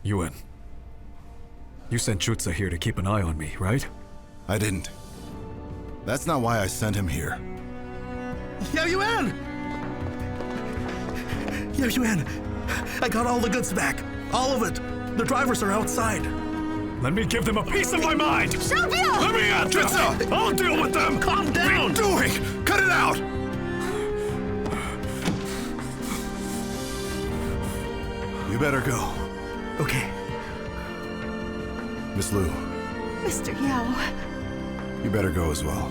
Yuan, you sent Jutsa here to keep an eye on me, right? I didn't. That's not why I sent him here. Yao Yuan! Yao Yuan, I got all the goods back. All of it. The drivers are outside. Let me give them a piece of my mind! Xiaobiao! Let me at them! Jutsa! I'll deal with them! Calm down! What are you doing? Cut it out! You better go. Okay. Miss Lu, Mr. Yao. you better go as well.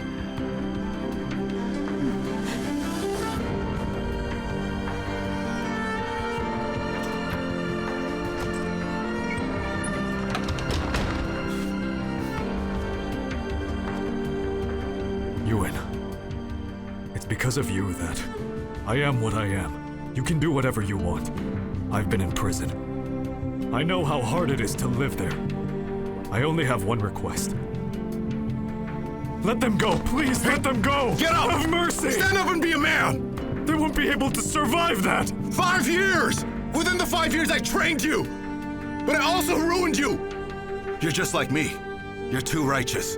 Yuan, it's because of you that I am what I am. You can do whatever you want. I've been in prison. I know how hard it is to live there. I only have one request. Let them go, please, let them go! Get up! Have mercy! Stand up and be a man! They won't be able to survive that! 5 years! Within the 5 years I trained you! But I also ruined you! You're just like me. You're too righteous.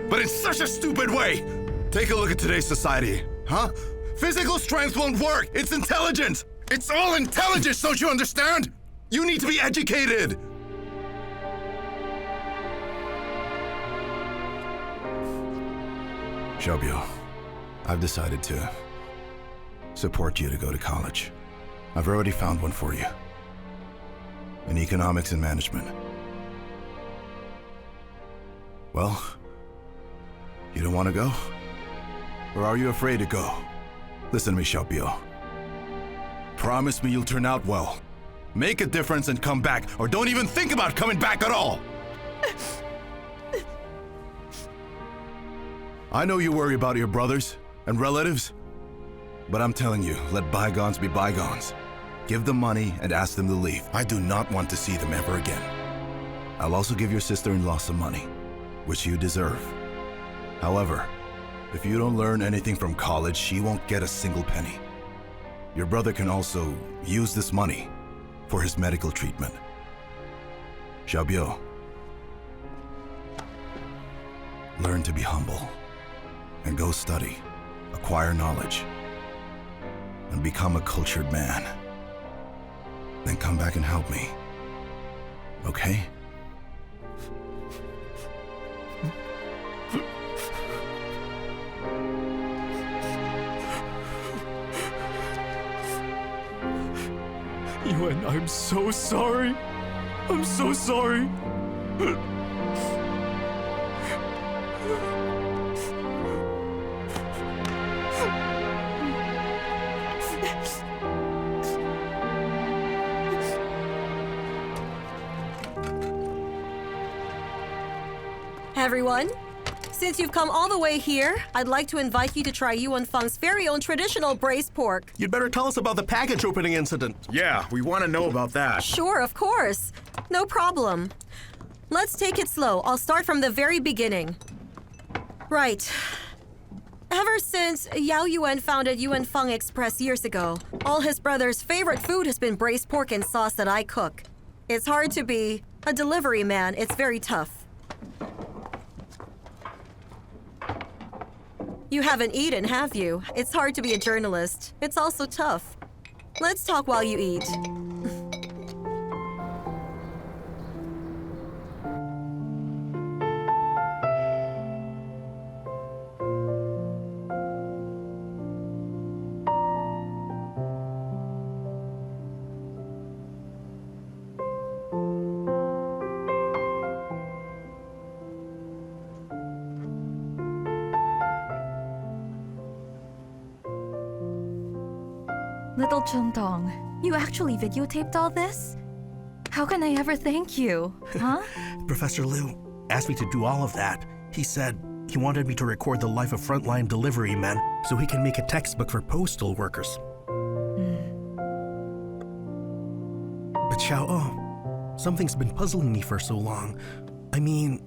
But in such a stupid way! Take a look at today's society, huh? Physical strength won't work! It's intelligence! It's all intelligence, don't you understand? You need to be educated! Xiaobiao, I've decided to support you to go to college. I've already found one for you. In economics and management. Well, you don't want to go? Or are you afraid to go? Listen to me, Xiaobiao. Promise me you'll turn out well. Make a difference and come back, or don't even think about coming back at all! I know you worry about your brothers and relatives, but I'm telling you, let bygones be bygones. Give them money and ask them to leave. I do not want to see them ever again. I'll also give your sister-in-law some money, which you deserve. However, if you don't learn anything from college, she won't get a single penny. Your brother can also use this money for his medical treatment. Xiaobiao, learn to be humble and go study, acquire knowledge, and become a cultured man. Then come back and help me, okay? Yuan, I'm so sorry. I'm so sorry. Everyone, since you've come all the way here, I'd like to invite you to try Yuan Feng's very own traditional braised pork. You'd better tell us about the package opening incident. Yeah, we want to know about that. Sure, of course. No problem. Let's take it slow. I'll start from the very beginning. Right. Ever since Yao Yuan founded Yuan Feng Express years ago, all his brother's favorite food has been braised pork and sauce that I cook. It's hard to be a delivery man. It's very tough. You haven't eaten, have you? It's hard to be a journalist. It's also tough. Let's talk while you eat. Little Chengdong, you actually videotaped all this? How can I ever thank you, huh? Professor Liu asked me to do all of that. He said he wanted me to record the life of frontline delivery men so he can make a textbook for postal workers. But Xiao'ou, something's been puzzling me for so long. I mean,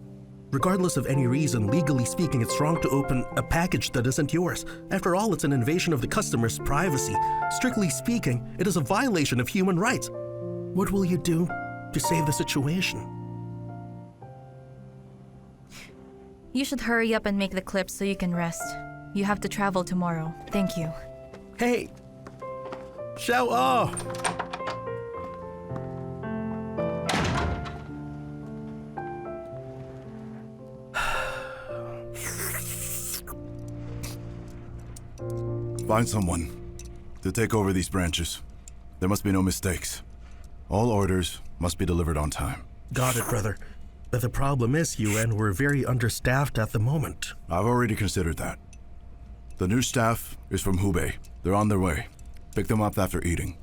regardless of any reason, legally speaking, it's wrong to open a package that isn't yours. After all, it's an invasion of the customer's privacy. Strictly speaking, it is a violation of human rights. What will you do to save the situation. You should hurry up and make the clips so you can rest. You have to travel tomorrow. Thank you. Hey! Xiao'ou! Find someone to take over these branches. There must be no mistakes. All orders must be delivered on time. Got it, brother. But the problem is, Yuan, we're very understaffed at the moment. I've already considered that. The new staff is from Hubei. They're on their way. Pick them up after eating.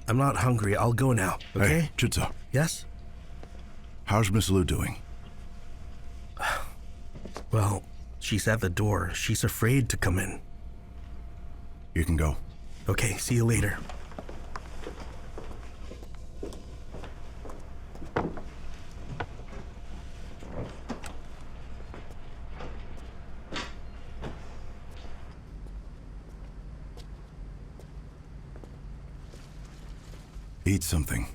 I'm not hungry. I'll go now, okay? Hey, Chitsa, Yes? how's Miss Lu doing? Well, she's at the door. She's afraid to come in. You can go. Okay, see you later. Eat something.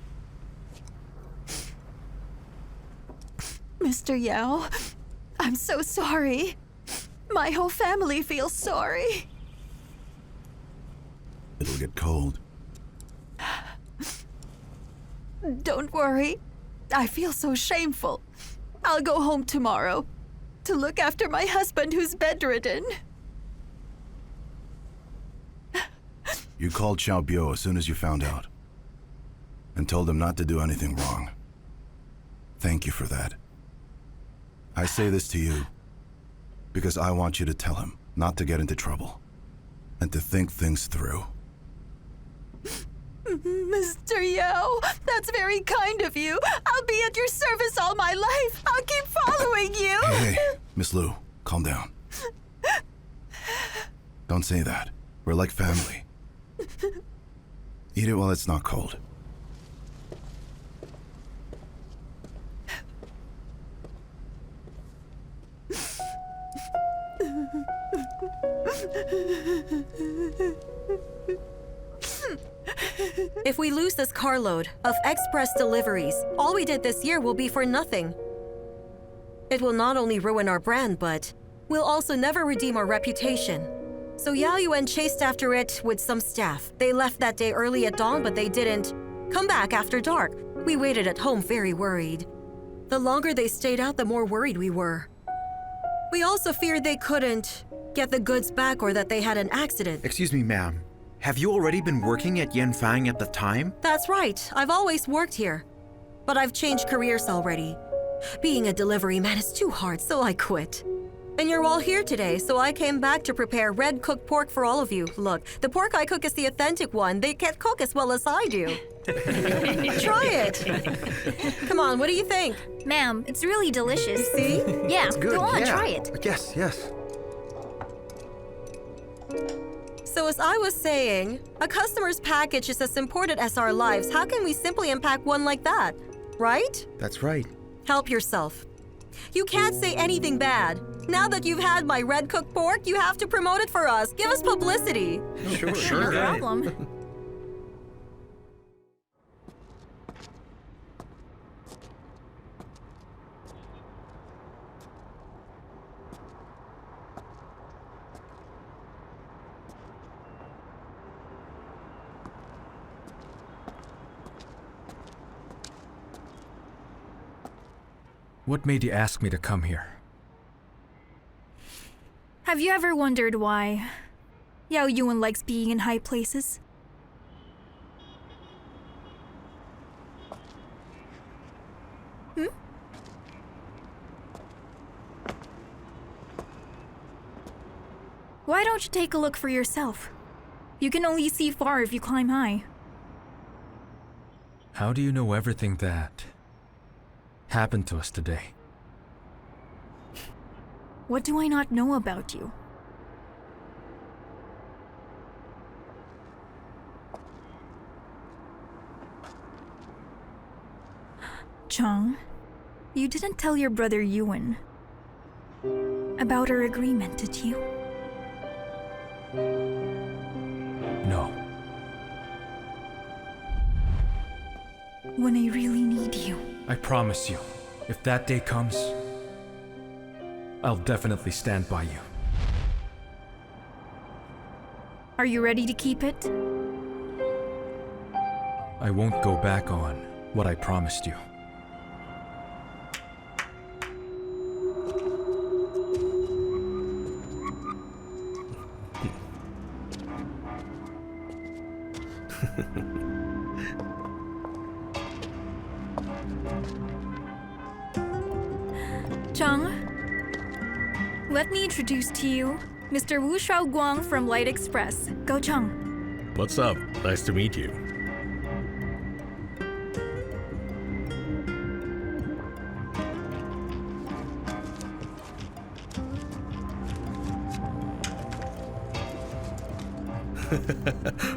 Mr. Yao, I'm so sorry. My whole family feels sorry. It'll get cold. Don't worry. I feel so shameful. I'll go home tomorrow to look after my husband who's bedridden. You called Xiao Biao as soon as you found out. And told him not to do anything wrong. Thank you for that. I say this to you because I want you to tell him not to get into trouble and to think things through. Mr. Yao, that's very kind of you. I'll be at your service all my life. I'll keep following you. Hey, Miss Lu, calm down. Don't say that. We're like family. Eat it while it's not cold. If we lose this carload of express deliveries, all we did this year will be for nothing. It will not only ruin our brand, but we'll also never redeem our reputation. So Yao Yuan chased after it with some staff. They left that day early at dawn, but they didn't come back after dark. We waited at home very worried. The longer they stayed out, the more worried we were. We also feared they couldn't get the goods back or that they had an accident. Excuse me, ma'am. Have you already been working at Yanfang at the time? That's right. I've always worked here. But I've changed careers already. Being a delivery man is too hard, so I quit. And you're all here today, so I came back to prepare red cooked pork for all of you. Look, the pork I cook is the authentic one. They can't cook as well as I do. Try it. Come on, what do you think? Ma'am, it's really delicious. See? Yeah, Good, go on, yeah. try it. Yes, yes. So as I was saying, a customer's package is as important as our lives. How can we simply unpack one like that? Right? That's right. Help yourself. You can't say anything bad. Now that you've had my red cooked pork, you have to promote it for us. Give us publicity. Sure. No problem. What made you ask me to come here? Have you ever wondered why Yao Yuan likes being in high places? Why don't you take a look for yourself? You can only see far if you climb high. How do you know everything that happened to us today? What do I not know about you? Chong, you didn't tell your brother Yuan about our agreement, did you? No. when I really need you. I promise you, if that day comes, I'll definitely stand by you. Are you ready to keep it? I won't go back on what I promised you. Chang, let me introduce to you Mr. Wu Xiaoguang from Light Express. Go Chang. What's up? Nice to meet you.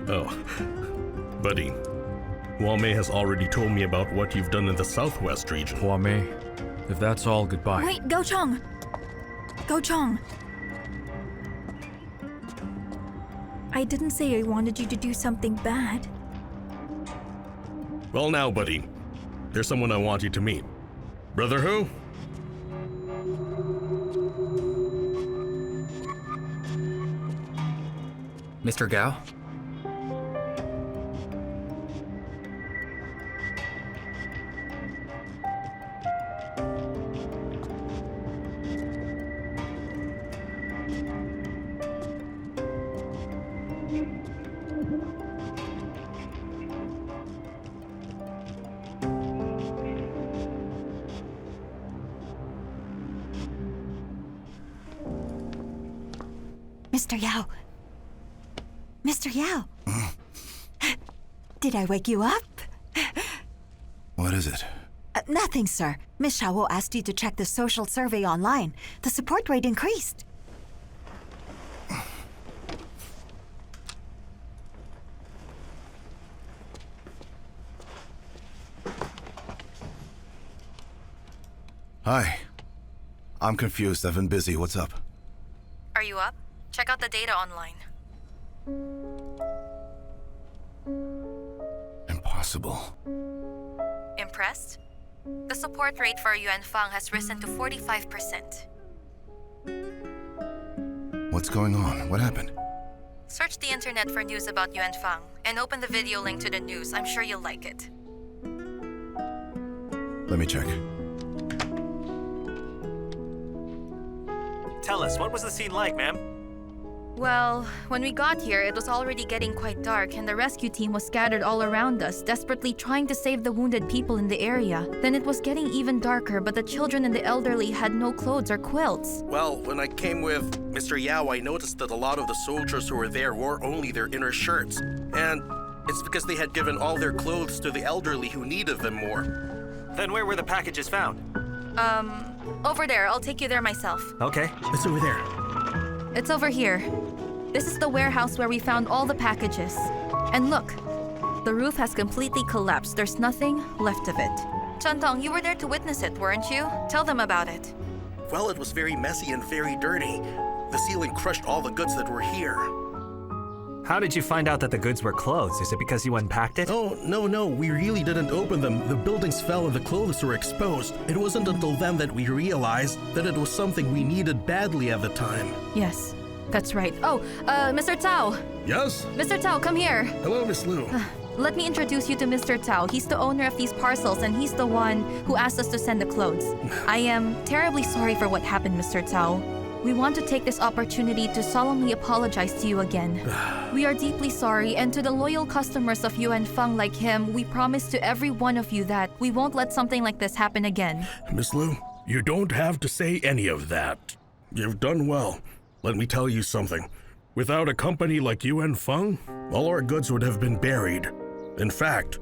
Oh, buddy. Huamei has already told me about what you've done in the southwest region. Huamei, if that's all, goodbye. Wait, Go Chang. Go Chang. I didn't say I wanted you to do something bad. Well now, buddy. There's someone I want you to meet. Brother who? Mr. Gao? Mr. Yao. Mr. Yao. Did I wake you up? What is it? Nothing, sir. Miss Xiao'ou asked you to check the social survey online. The support rate increased. Hi. I'm confused. I've been busy. What's up? Are you up? Check out the data online. Impossible. Impressed? The support rate for Yuan Fang has risen to 45%. What's going on? What happened? Search the internet for news about Yuan Fang and open the video link to the news. I'm sure you'll like it. Let me check. Tell us, what was the scene like, ma'am? Well, when we got here, it was already getting quite dark and the rescue team was scattered all around us, desperately trying to save the wounded people in the area. Then it was getting even darker, but the children and the elderly had no clothes or quilts. Well, when I came with Mr. Yao, I noticed that a lot of the soldiers who were there wore only their inner shirts. And it's because they had given all their clothes to the elderly who needed them more. Then where were the packages found? Over there. I'll take you there myself. Okay. It's over there. It's over here. This is the warehouse where we found all the packages. And look, the roof has completely collapsed. There's nothing left of it. Chantong, you were there to witness it, weren't you? Tell them about it. Well, it was very messy and very dirty. The ceiling crushed all the goods that were here. How did you find out that the goods were clothes? Is it because you unpacked it? Oh, no, we really didn't open them. The buildings fell and the clothes were exposed. It wasn't until then that we realized that it was something we needed badly at the time. Yes, that's right. Oh, Mr. Tao. Yes? Mr. Tao, come here. Hello, Miss Lu. Let me introduce you to Mr. Tao. He's the owner of these parcels and he's the one who asked us to send the clothes. I am terribly sorry for what happened, Mr. Tao. We want to take this opportunity to solemnly apologize to you again. We are deeply sorry, and to the loyal customers of Yuan Fang like him, we promise to every one of you that we won't let something like this happen again. Miss Lu, you don't have to say any of that. You've done well. Let me tell you something. Without a company like Yuan Fang, all our goods would have been buried. In fact,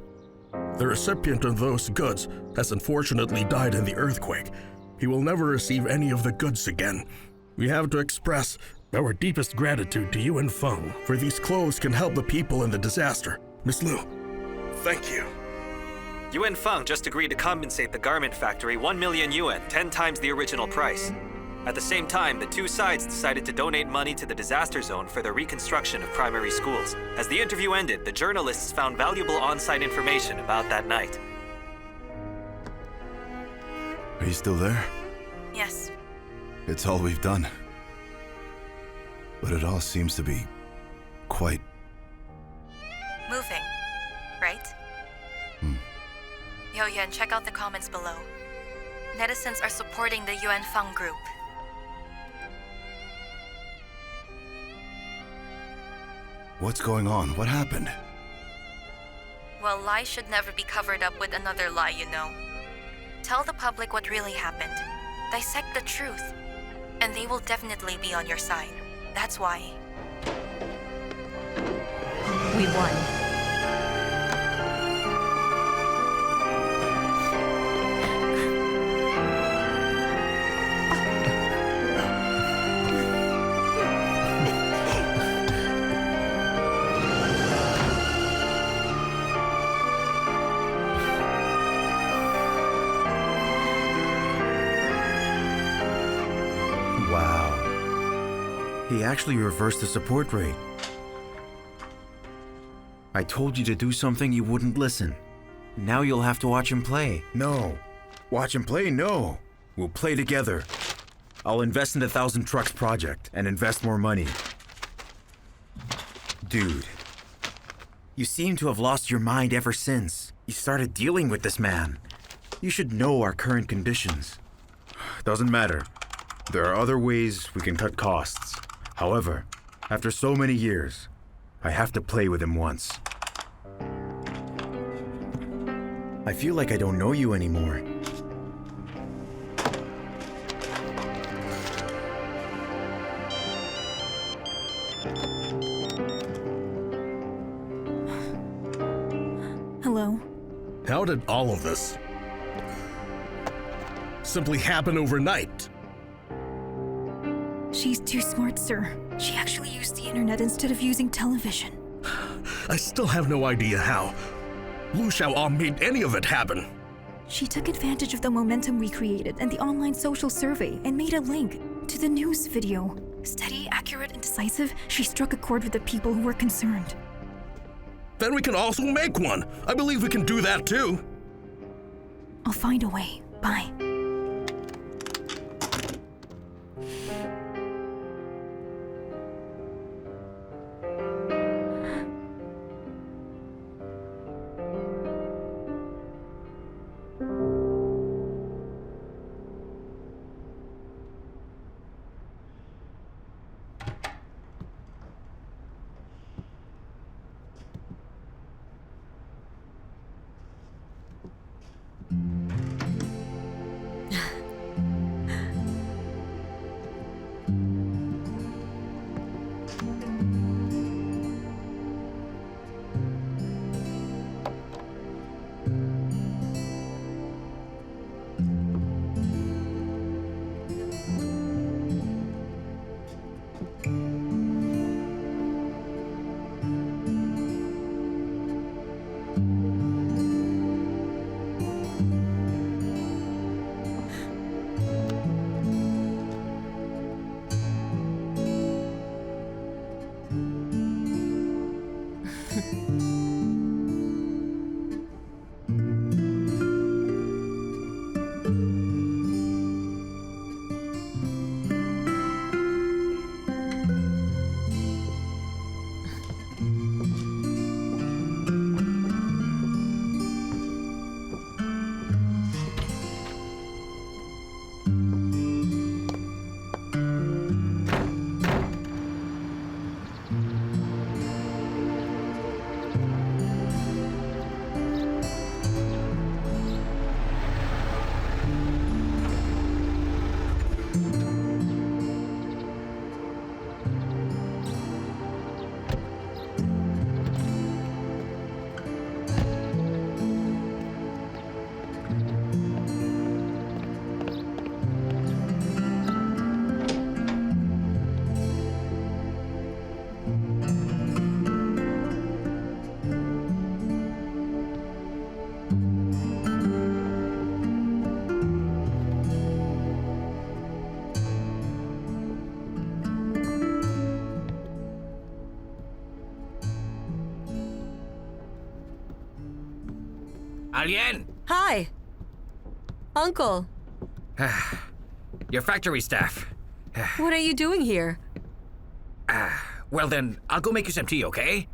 the recipient of those goods has unfortunately died in the earthquake. He will never receive any of the goods again. We have to express our deepest gratitude to Yuan Fang, for these clothes can help the people in the disaster. Miss Lu, thank you. Yuan Fang just agreed to compensate the garment factory 1 million yuan, 10 times the original price. At the same time, the two sides decided to donate money to the disaster zone for the reconstruction of primary schools. As the interview ended, the journalists found valuable on-site information about that night. Are you still there? Yes. It's all we've done. But it all seems to be quite... Moving, right? Yo Yuan, check out the comments below. Netizens are supporting the Yuan Feng group. What's going on? What happened? Well, lies should never be covered up with another lie, you know. Tell the public what really happened. Dissect the truth. And they will definitely be on your side. That's why. We won. He actually reversed the support rate. I told you to do something, you wouldn't listen. Now you'll have to watch him play. No. Watch him play? No. We'll play together. I'll invest in the 1,000 Trucks project and invest more money. Dude, you seem to have lost your mind ever since you started dealing with this man. You should know our current conditions. Doesn't matter. There are other ways we can cut costs. However, after so many years, I have to play with him once. I feel like I don't know you anymore. Hello. How did all of this simply happen overnight? She's too smart, sir. She actually used the internet instead of using television. I still have no idea how Lu Xiao'ou made any of it happen. She took advantage of the momentum we created and the online social survey and made a link to the news video. Steady, accurate, and decisive, she struck a chord with the people who were concerned. Then we can also make one. I believe we can do that too. I'll find a way. Bye. Alien! Hi. Uncle, Your factory staff. What are you doing here? Well then, I'll go make you some tea, okay?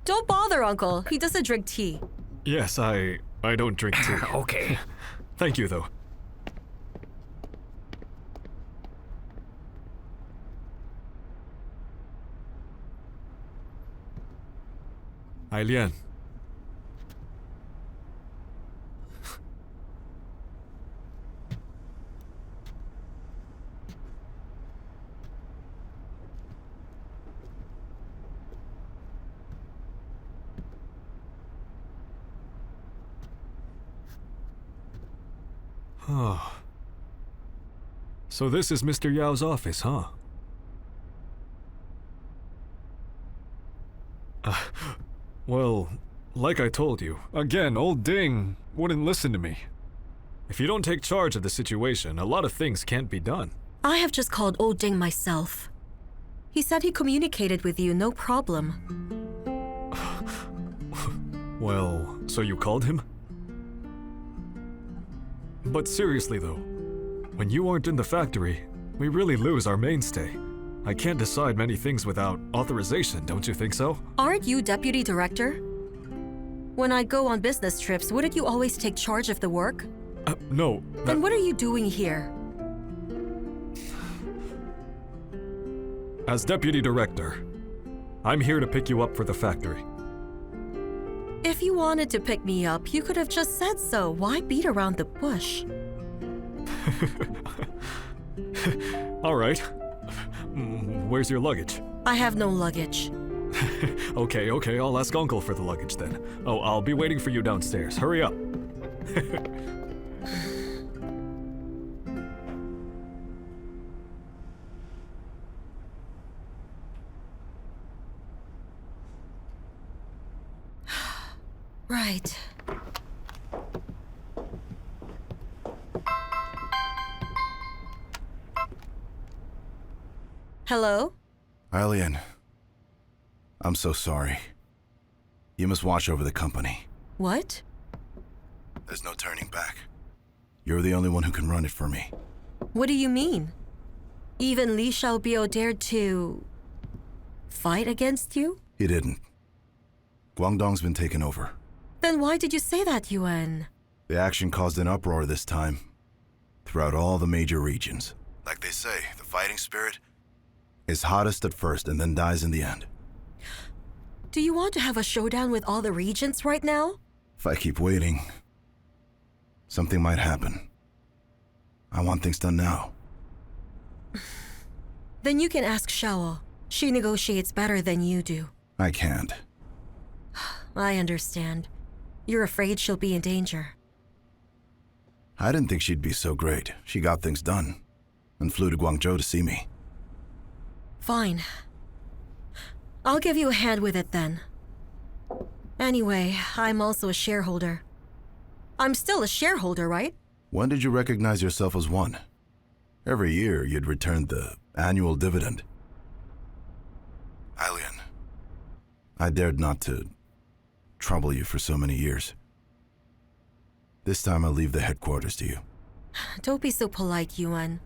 Don't bother, Uncle. He doesn't drink tea. Yes, I don't drink tea. Okay. Thank you, though. Ailian. Oh. So this is Mr. Yao's office, huh? Well, like I told you, again, old Ding wouldn't listen to me. If you don't take charge of the situation, a lot of things can't be done. I have just called old Ding myself. He said he communicated with you, no problem. Well, so you called him? But seriously though, when you aren't in the factory, we really lose our mainstay. I can't decide many things without authorization, don't you think so? Aren't you deputy director? When I go on business trips, wouldn't you always take charge of the work? No. Then what are you doing here? As deputy director, I'm here to pick you up for the factory. If you wanted to pick me up, you could have just said so. Why beat around the bush? All right. Where's your luggage? I have no luggage. Okay, I'll ask Uncle for the luggage then. Oh, I'll be waiting for you downstairs. Hurry up. Right. Hello? Ailian, I'm so sorry. You must watch over the company. What? There's no turning back. You're the only one who can run it for me. What do you mean? Even Lu Xiao'ou dared to fight against you? He didn't. Guangdong's been taken over. Then why did you say that, Yuan? The action caused an uproar this time, throughout all the major regions. Like they say, the fighting spirit is hottest at first and then dies in the end. Do you want to have a showdown with all the regions right now? If I keep waiting, something might happen. I want things done now. Then you can ask Xiao'ou. She negotiates better than you do. I can't. I understand. You're afraid she'll be in danger. I didn't think she'd be so great. She got things done and flew to Guangzhou to see me. Fine. I'll give you a hand with it then. Anyway, I'm also a shareholder. I'm still a shareholder, right? When did you recognize yourself as one? Every year you'd return the annual dividend. Ailian, I dared not to trouble you for so many years. This time I'll leave the headquarters to you. Don't be so polite, Yuan.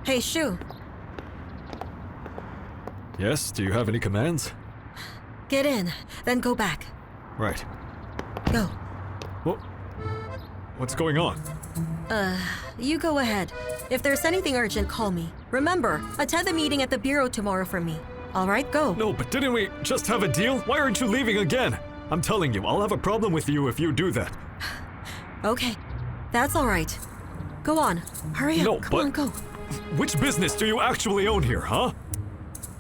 Hey, Shu. Yes, do you have any commands? Get in, then go back. Right. Go. What's going on? You go ahead. If there's anything urgent, call me. Remember, attend the meeting at the bureau tomorrow for me. All right, go. No, but didn't we just have a deal? Why aren't you leaving again? I'm telling you, I'll have a problem with you if you do that. Okay, that's all right. Go on. Hurry up. No, Come on, go. Which business do you actually own here, huh?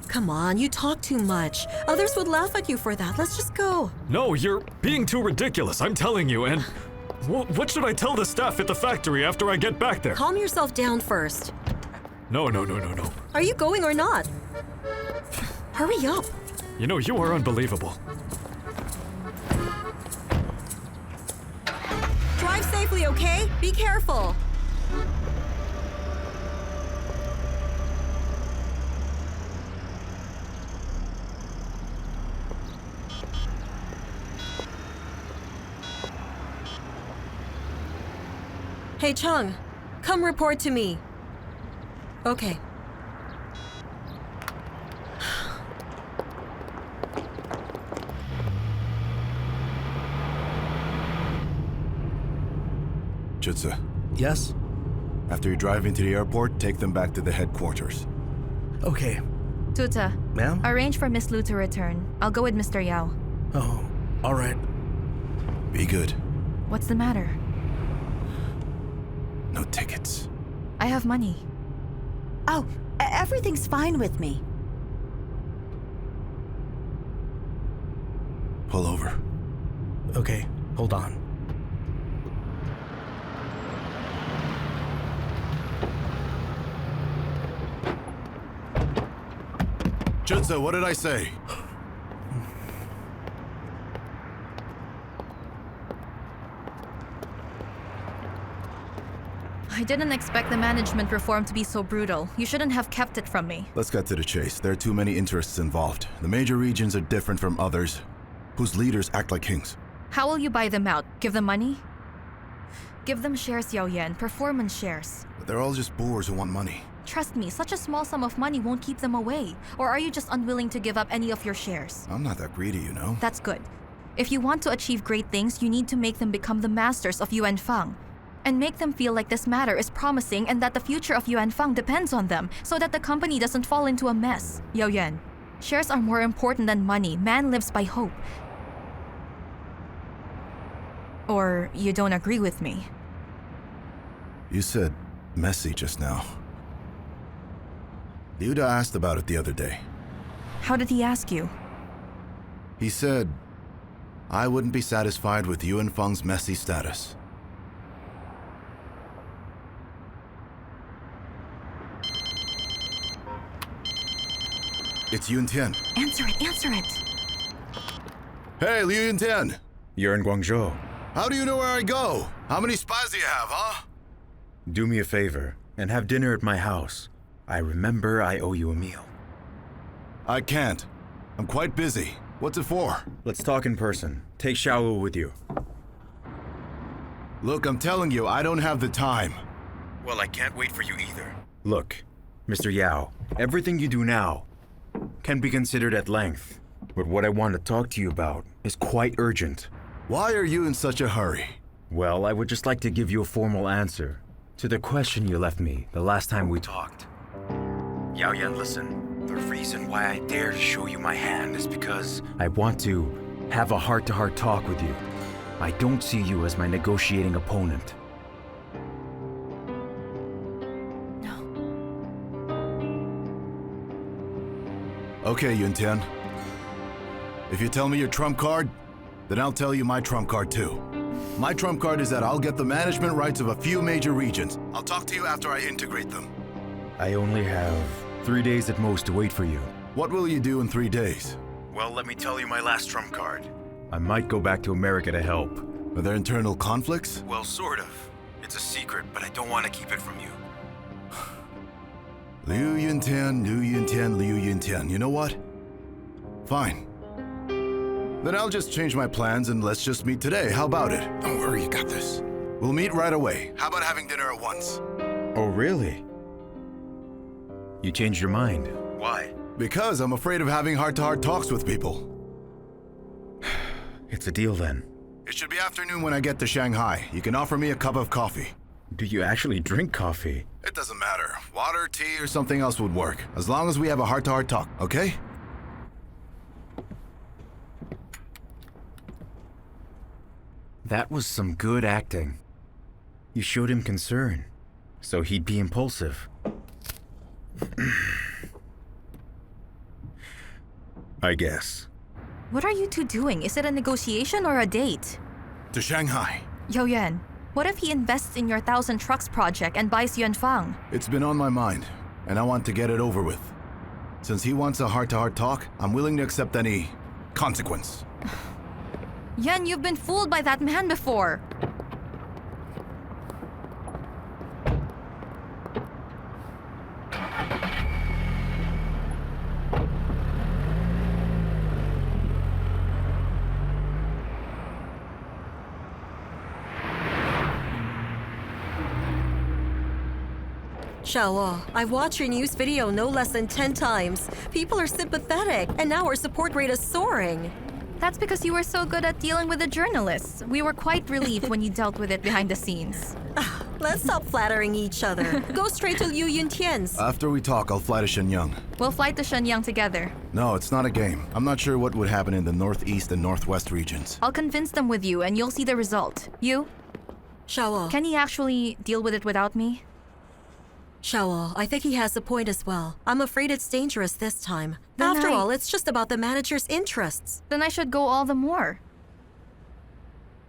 Come on, you talk too much. Others would laugh at you for that. Let's just go. No, you're being too ridiculous, I'm telling you, and what should I tell the staff at the factory after I get back there? Calm yourself down first. No. Are you going or not? Hurry up! You know, you are unbelievable. Drive safely, okay? Be careful! Hey, Chung, come report to me. Okay. Jutsu, Yes? after you drive into the airport, take them back to the headquarters. Okay. Tuta, Ma'am? arrange for Miss Lu to return. I'll go with Mr. Yao. Oh, alright. Be good. What's the matter? No tickets. I have money. Oh, everything's fine with me. Pull over. Okay, hold on. Jutsu, what did I say? I didn't expect the management reform to be so brutal. You shouldn't have kept it from me. Let's get to the chase. There are too many interests involved. The major regions are different from others, whose leaders act like kings. How will you buy them out? Give them money? Give them shares, Yao Yuan, performance shares. But they're all just boors who want money. Trust me, such a small sum of money won't keep them away. Or are you just unwilling to give up any of your shares? I'm not that greedy, you know. That's good. If you want to achieve great things, you need to make them become the masters of Yuan Fang. And make them feel like this matter is promising and that the future of Yuan Fang depends on them, so that the company doesn't fall into a mess. Yao Yuan, shares are more important than money. Man lives by hope. Or you don't agree with me? You said messy just now. Liu asked about it the other day. How did he ask you? He said, I wouldn't be satisfied with Yuan Fang's messy status. It's Yun Tian. Answer it. Hey, Liu Yun Tian. You're in Guangzhou. How do you know where I go? How many spies do you have, huh? Do me a favor and have dinner at my house. I remember I owe you a meal. I can't. I'm quite busy. What's it for? Let's talk in person. Take Xiao'ou with you. Look, I'm telling you, I don't have the time. Well, I can't wait for you either. Look, Mr. Yao, everything you do now can be considered at length. But what I want to talk to you about is quite urgent. Why are you in such a hurry? Well, I would just like to give you a formal answer to the question you left me the last time we talked. Yao Yuan, listen. The reason why I dare to show you my hand is because I want to have a heart-to-heart talk with you. I don't see you as my negotiating opponent. Okay, Yun Tian. If you tell me your trump card, then I'll tell you my trump card too. My trump card is that I'll get the management rights of a few major regions. I'll talk to you after I integrate them. I only have 3 days at most to wait for you. What will you do in 3 days? Well, let me tell you my last trump card. I might go back to America to help. Are there internal conflicts? Well, sort of. It's a secret, but I don't want to keep it from you. Liu Yun Tian, Liu Yun Tian, Liu Yun Tian. You know what? Fine. Then I'll just change my plans and let's just meet today. How about it? Don't worry, you got this. We'll meet right away. How about having dinner at once? Oh, really? You changed your mind. Why? Because I'm afraid of having heart-to-heart talks with people. It's a deal then. It should be afternoon when I get to Shanghai. You can offer me a cup of coffee. Do you actually drink coffee? It doesn't matter. Water, tea, or something else would work. As long as we have a heart-to-heart talk, okay? That was some good acting. You showed him concern, so he'd be impulsive. I guess. What are you two doing? Is it a negotiation or a date? To Shanghai. Yao Yuan, what if he invests in your 1,000 trucks project and buys Yuan Fang? It's been on my mind, and I want to get it over with. Since he wants a heart-to-heart talk, I'm willing to accept any consequence. Yan, you've been fooled by that man before. Xiao'ou, I've watched your news video no less than 10 times. People are sympathetic, and now our support rate is soaring. That's because you were so good at dealing with the journalists. We were quite relieved when you dealt with it behind the scenes. Let's stop flattering each other. Go straight to Liu Yun Tian's. After we talk, I'll fly to Shenyang. We'll fly to Shenyang together. No, it's not a game. I'm not sure what would happen in the northeast and northwest regions. I'll convince them with you, and you'll see the result. You? Xiao'ou. Can he actually deal with it without me? Xiao'ou, I think he has a point as well. I'm afraid it's dangerous this time. Then After all, it's just about the manager's interests. Then I should go all the more.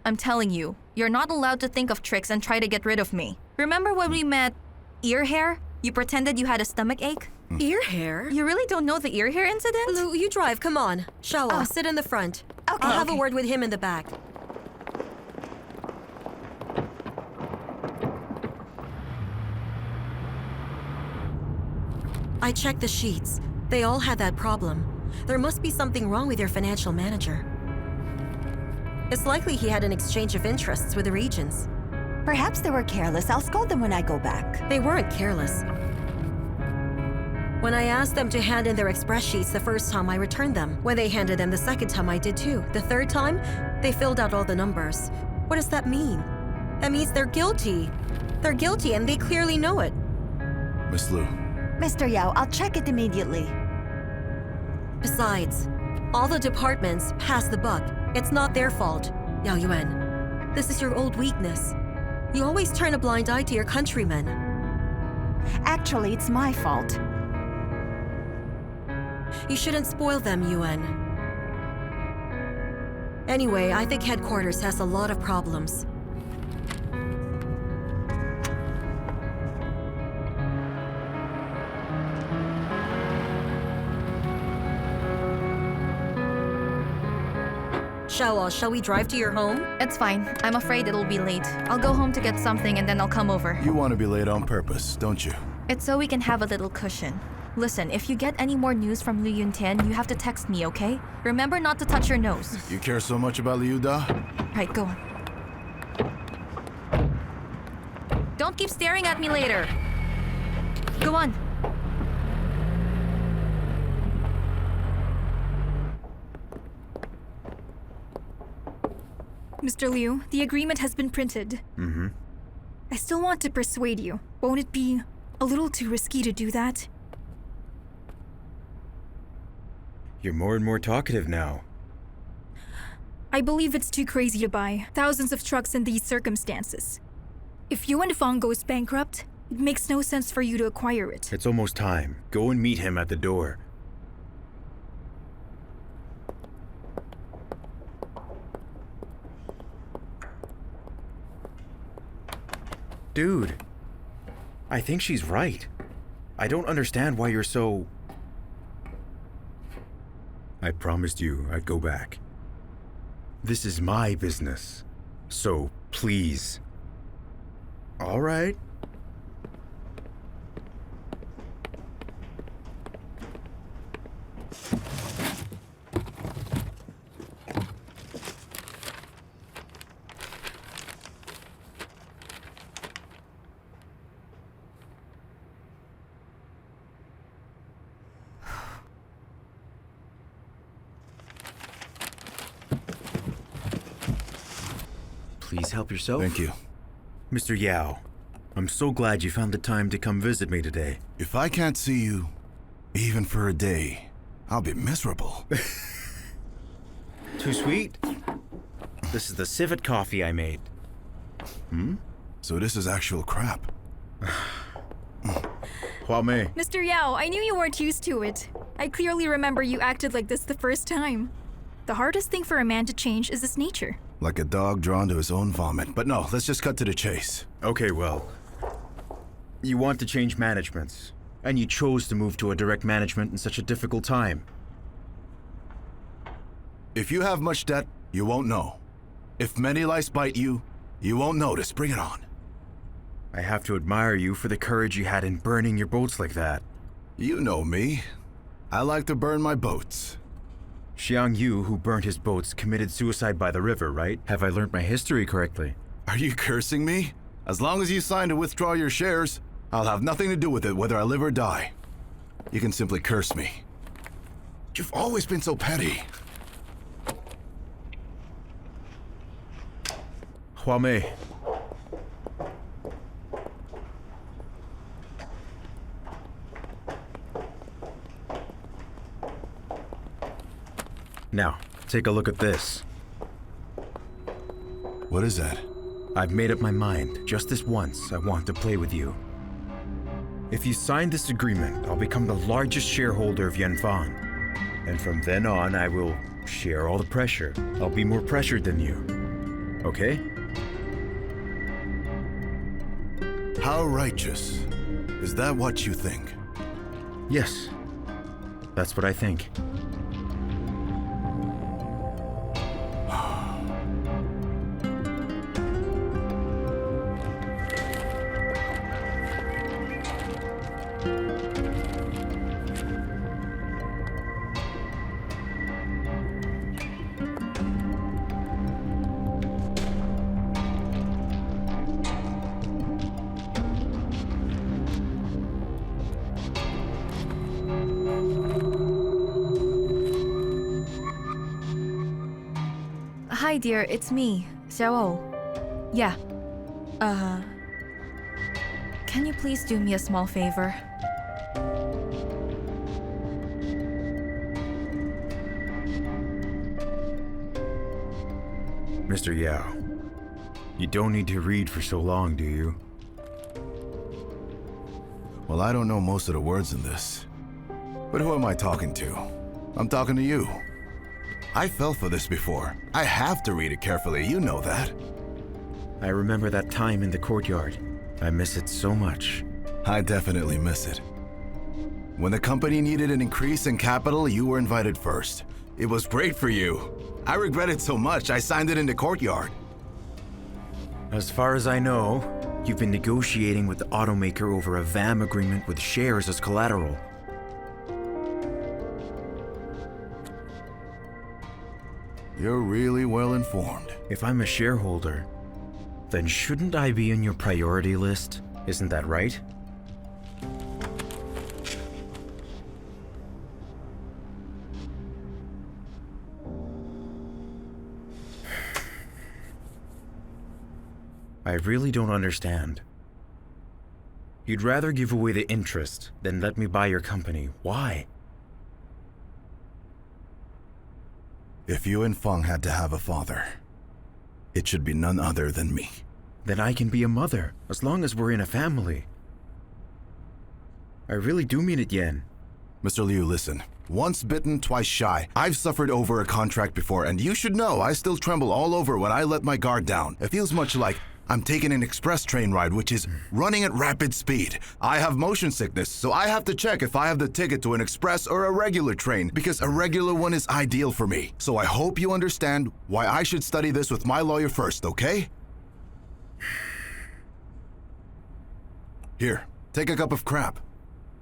I'm telling you, you're not allowed to think of tricks and try to get rid of me. Remember when we met ear hair? You pretended you had a stomach ache? Ear hair? You really don't know the ear hair incident? Lu, you drive, come on. Xiao'ou, sit in the front. Okay. I'll have a word with him in the back. I checked the sheets. They all had that problem. There must be something wrong with your financial manager. It's likely he had an exchange of interests with the regions. Perhaps they were careless. I'll scold them when I go back. They weren't careless. When I asked them to hand in their express sheets the first time, I returned them. When they handed them the second time, I did too. The third time, they filled out all the numbers. What does that mean? That means they're guilty. They're guilty and they clearly know it. Miss Lu. Mr. Yao, I'll check it immediately. Besides, all the departments passed the buck. It's not their fault, Yao Yuan. This is your old weakness. You always turn a blind eye to your countrymen. Actually, it's my fault. You shouldn't spoil them, Yuan. Anyway, I think headquarters has a lot of problems. Xiao'ou, shall we drive to your home? It's fine. I'm afraid it'll be late. I'll go home to get something and then I'll come over. You want to be late on purpose, don't you? It's so we can have a little cushion. Listen, if you get any more news from Liu Yun Tian, you have to text me, okay? Remember not to touch your nose. You care so much about Liu Da? Right, go on. Don't keep staring at me later. Go on. Mr. Liu, the agreement has been printed. Mm-hmm. I still want to persuade you. Won't it be a little too risky to do that? You're more and more talkative now. I believe it's too crazy to buy thousands of trucks in these circumstances. If Yuan Fang goes bankrupt, it makes no sense for you to acquire it. It's almost time. Go and meet him at the door. Dude, I think she's right. I don't understand why you're so... I promised you I'd go back. This is my business, so please. All right. Please help yourself. Thank you. Mr. Yao, I'm so glad you found the time to come visit me today. If I can't see you, even for a day, I'll be miserable. Too sweet? This is the civet coffee I made. So this is actual crap. Hua Mei. Mr. Yao, I knew you weren't used to it. I clearly remember you acted like this the first time. The hardest thing for a man to change is his nature. Like a dog drawn to his own vomit. But no, let's just cut to the chase. Okay, well, you want to change managements. And you chose to move to a direct management in such a difficult time. If you have much debt, you won't know. If many lice bite you, you won't notice. Bring it on. I have to admire you for the courage you had in burning your boats like that. You know me. I like to burn my boats. Xiang Yu, who burnt his boats, committed suicide by the river, right? Have I learned my history correctly? Are you cursing me? As long as you sign to withdraw your shares, I'll have nothing to do with it whether I live or die. You can simply curse me. You've always been so petty. Hua Mei. Now, take a look at this. What is that? I've made up my mind. Just this once, I want to play with you. If you sign this agreement, I'll become the largest shareholder of Yanfang. And from then on, I will share all the pressure. I'll be more pressured than you. Okay? How righteous. Is that what you think? Yes. That's what I think. Hi dear, it's me, Xiao'ou. Yeah. Can you please do me a small favor? Mr. Yao, you don't need to read for so long, do you? Well, I don't know most of the words in this. But who am I talking to? I'm talking to you. I fell for this before. I have to read it carefully, you know that. I remember that time in the courtyard. I miss it so much. I definitely miss it. When the company needed an increase in capital, you were invited first. It was great for you. I regret it so much, I signed it in the courtyard. As far as I know, you've been negotiating with the automaker over a VAM agreement with shares as collateral. You're really well informed. If I'm a shareholder, then shouldn't I be on your priority list? Isn't that right? I really don't understand. You'd rather give away the interest than let me buy your company. Why? If you and Feng had to have a father, it should be none other than me. Then I can be a mother, as long as we're in a family. I really do mean it, Yan. Mr. Liu, listen. Once bitten, twice shy. I've suffered over a contract before, and you should know I still tremble all over when I let my guard down. It feels much like I'm taking an express train ride, which is running at rapid speed. I have motion sickness, so I have to check if I have the ticket to an express or a regular train, because a regular one is ideal for me. So I hope you understand why I should study this with my lawyer first, okay? Here, take a cup of crap.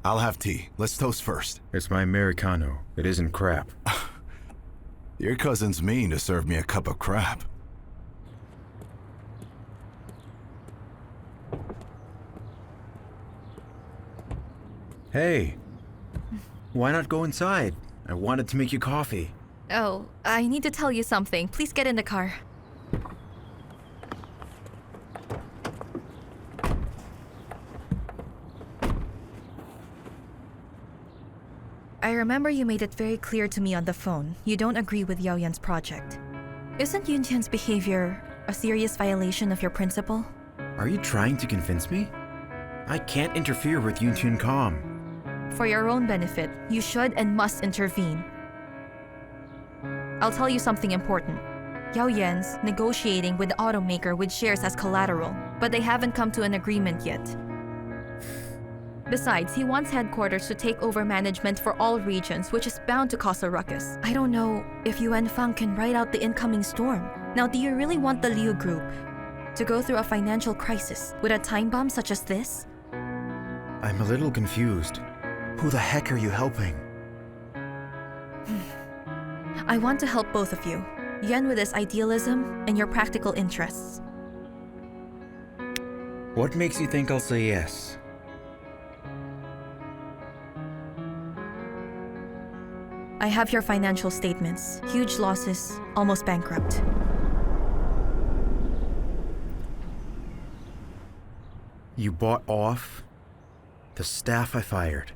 I'll have tea. Let's toast first. It's my Americano. It isn't crap. Your cousin's mean to serve me a cup of crap. Hey, why not go inside? I wanted to make you coffee. Oh, I need to tell you something. Please get in the car. I remember you made it very clear to me on the phone. You don't agree with Yao Yuan's project. Isn't Yun Tian's behavior a serious violation of your principle? Are you trying to convince me? I can't interfere with Yun Tian calm. For your own benefit, you should and must intervene. I'll tell you something important. Yao Yuan's negotiating with the automaker with shares as collateral, but they haven't come to an agreement yet. Besides, he wants headquarters to take over management for all regions, which is bound to cause a ruckus. I don't know if Yuan Fang can ride out the incoming storm. Now, do you really want the Liu Group to go through a financial crisis with a time bomb such as this? I'm a little confused. Who the heck are you helping? I want to help both of you. Yuan with his idealism and your practical interests. What makes you think I'll say yes? I have your financial statements. Huge losses, almost bankrupt. You bought off the staff I fired.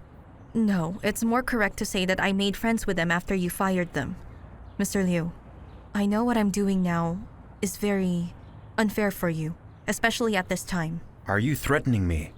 No, it's more correct to say that I made friends with them after you fired them. Mr. Liu, I know what I'm doing now is very unfair for you, especially at this time. Are you threatening me?